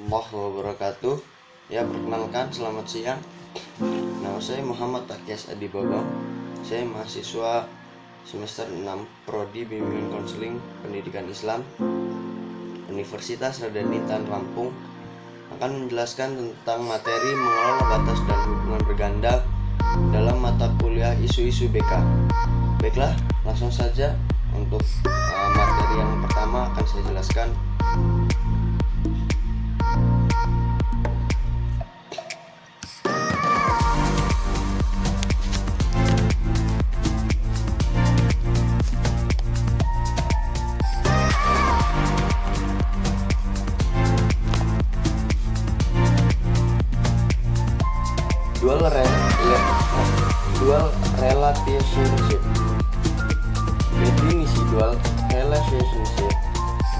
warahmatullahi wabarakatuh. Ya, perkenalkan, selamat siang. Nama saya Muhammad Takias Adi Babang. Saya mahasiswa semester 6 Prodi Bimbingan Konseling Pendidikan Islam Universitas Radhan Intan Lampung, akan menjelaskan tentang materi mengelola batas dan hubungan berganda dalam mata kuliah isu-isu BK. Baiklah, langsung saja untuk materi yang pertama akan saya jelaskan. Dual relationship. Definisi dual relationship.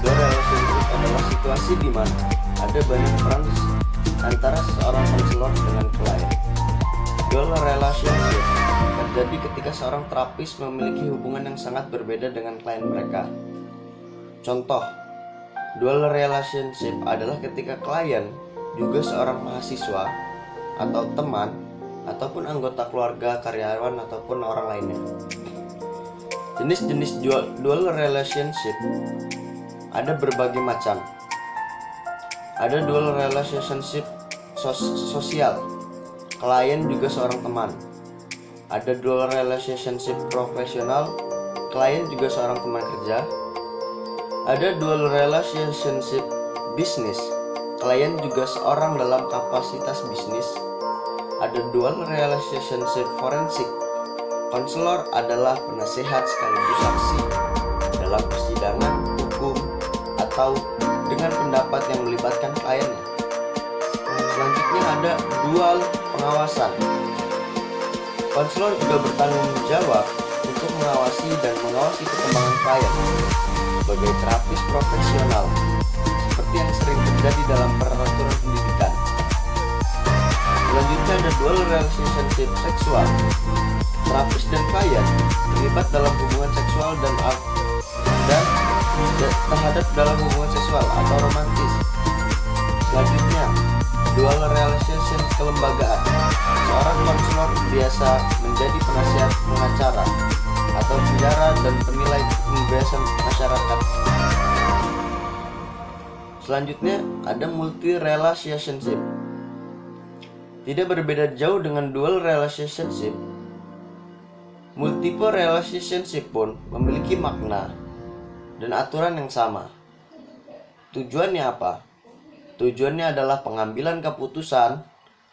Dual relationship adalah situasi di mana ada banyak peran antara seorang konselor dengan klien. Dual relationship terjadi ketika seorang terapis memiliki hubungan yang sangat berbeda dengan klien mereka. Contoh, dual relationship adalah ketika klien juga seorang mahasiswa atau teman ataupun anggota keluarga, karyawan, ataupun orang lainnya. Jenis-jenis dual relationship ada berbagai macam. Ada dual relationship sosial, klien juga seorang teman. Ada dual relationship profesional, klien juga seorang teman kerja. Ada dual relationship bisnis, klien juga seorang dalam kapasitas bisnis. Ada dual relationship forensik, konselor adalah penasehat sekaligus saksi dalam persidangan hukum atau dengan pendapat yang melibatkan kliennya. Selanjutnya ada dual pengawasan. Konselor juga bertanggung jawab untuk mengawasi perkembangan klien sebagai terapis profesional, seperti yang sering terjadi dalam peraturan pendidikan. Selanjutnya ada dual relationship seksual. Terapis dan klien terlibat dalam hubungan seksual dan terhadap dalam hubungan seksual atau romantis. Selanjutnya, dual relationship kelembagaan. Seorang konselor biasa menjadi penasihat pengacara atau penjara dan penilai pembebasan masyarakat. Selanjutnya ada multi relationship. Tidak berbeda jauh dengan dual relationship, multiple relationship pun memiliki makna dan aturan yang sama. Tujuannya apa? Tujuannya adalah pengambilan keputusan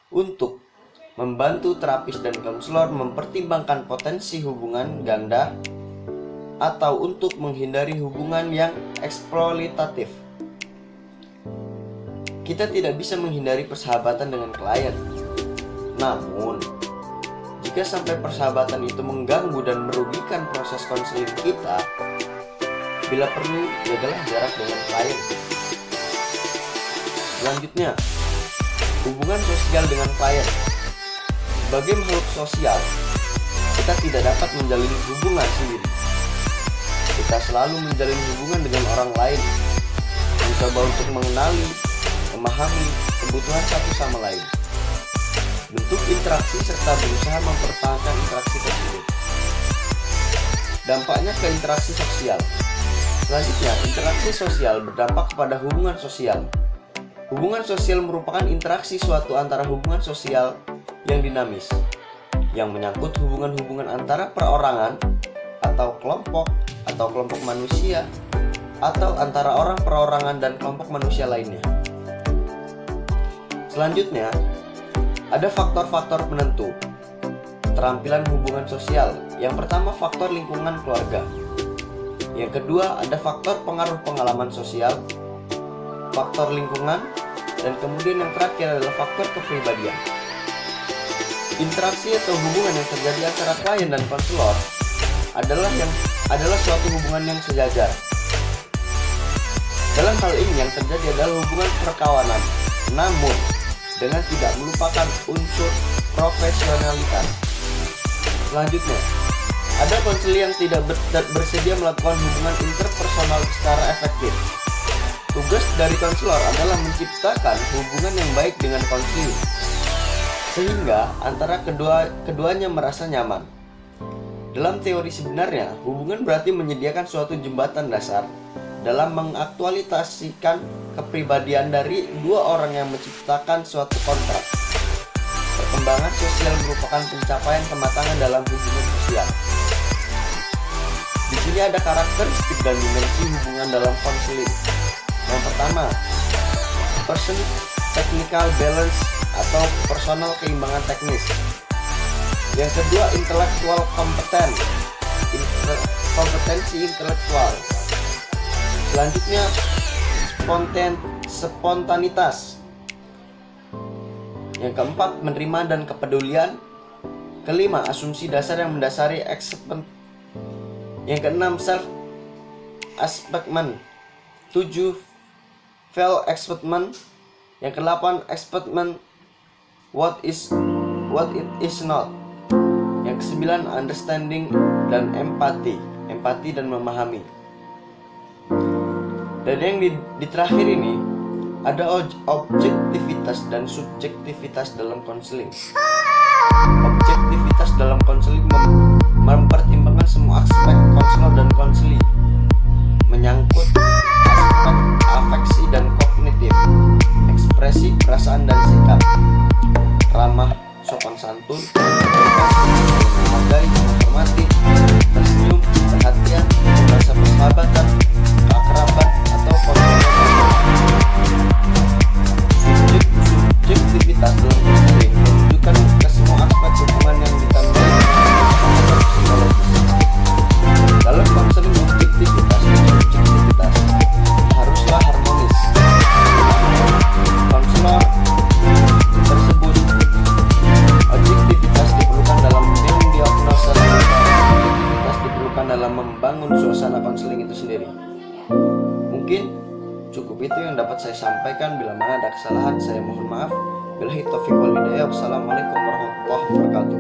untuk membantu terapis dan konselor mempertimbangkan potensi hubungan ganda atau untuk menghindari hubungan yang eksploitatif. Kita tidak bisa menghindari persahabatan dengan klien. Namun, jika sampai persahabatan itu mengganggu dan merugikan proses konseling kita, bila perlu, jagalah jarak dengan klien. Selanjutnya, hubungan sosial dengan klien. Sebagai makhluk sosial, kita tidak dapat menjalin hubungan sendiri. Kita selalu menjalin hubungan dengan orang lain, mencoba untuk mengenali, memahami kebutuhan satu sama lain, bentuk interaksi serta berusaha mempertahankan interaksi tersebut. Dampaknya ke interaksi sosial. Selanjutnya, interaksi sosial berdampak kepada hubungan sosial. Hubungan sosial merupakan interaksi suatu antara hubungan sosial yang dinamis, yang menyangkut hubungan-hubungan antara perorangan atau kelompok manusia, atau antara orang perorangan dan kelompok manusia lainnya. Selanjutnya, ada faktor-faktor penentu keterampilan hubungan sosial. Yang pertama, faktor lingkungan keluarga. Yang kedua, ada faktor pengaruh pengalaman sosial, faktor lingkungan, dan kemudian yang terakhir adalah faktor kepribadian. Interaksi atau hubungan yang terjadi antara klien dan konselor adalah suatu hubungan yang sejajar. Dalam hal ini yang terjadi adalah hubungan perkawanan, namun dengan tidak melupakan unsur profesionalitas. Selanjutnya, ada konselor yang tidak bersedia melakukan hubungan interpersonal secara efektif. Tugas dari konselor adalah menciptakan hubungan yang baik dengan konseling, sehingga antara keduanya merasa nyaman. Dalam teori sebenarnya, hubungan berarti menyediakan suatu jembatan dasar dalam mengaktualisasikan kepribadian dari dua orang yang menciptakan suatu kontrak. Perkembangan sosial merupakan pencapaian kematangan dalam hubungan sosial. Di sini ada karakteristik dan dimensi hubungan dalam konseling. Yang pertama, person technical balance atau personal keimbangan teknis. Yang kedua, intellectual kompetensi intelektual. Selanjutnya, spontanitas. Yang keempat, menerima dan kepedulian. Kelima, asumsi dasar yang mendasari acceptance. Yang keenam, self acceptance. 7, fail acceptance. Yang ke-8, acceptance what it is not. Yang ke-9, understanding dan empati dan memahami. Dan yang di terakhir ini ada objektivitas dan subjektivitas dalam konseling. Objektivitas dalam konseling mempertimbangkan semua aspek konselor dan konseli, menyangkut aspek afeksi dan kognitif, ekspresi perasaan dan sikap, ramah, sopan santun, menghargai, menghormati, tersenyum, perhatian, rasa persahabatan, keakraban, atau subjektivitas dalam konseling menunjukkan ke semua aspek hubungan yang ditandai psikologis. Dalam konseling, objektivitas dan subjektivitas haruslah harmonis. Konselor tersebut objektivitas diperlukan dalam mendiagnosa dan subjektivitas diperlukan dalam membangun suasana konseling itu sendiri. Mungkin cukup itu yang dapat saya sampaikan. Bila mana ada kesalahan, saya mohon maaf. Billahi taufiq wal hidayah. Wassalamualaikum warahmatullahi wabarakatuh.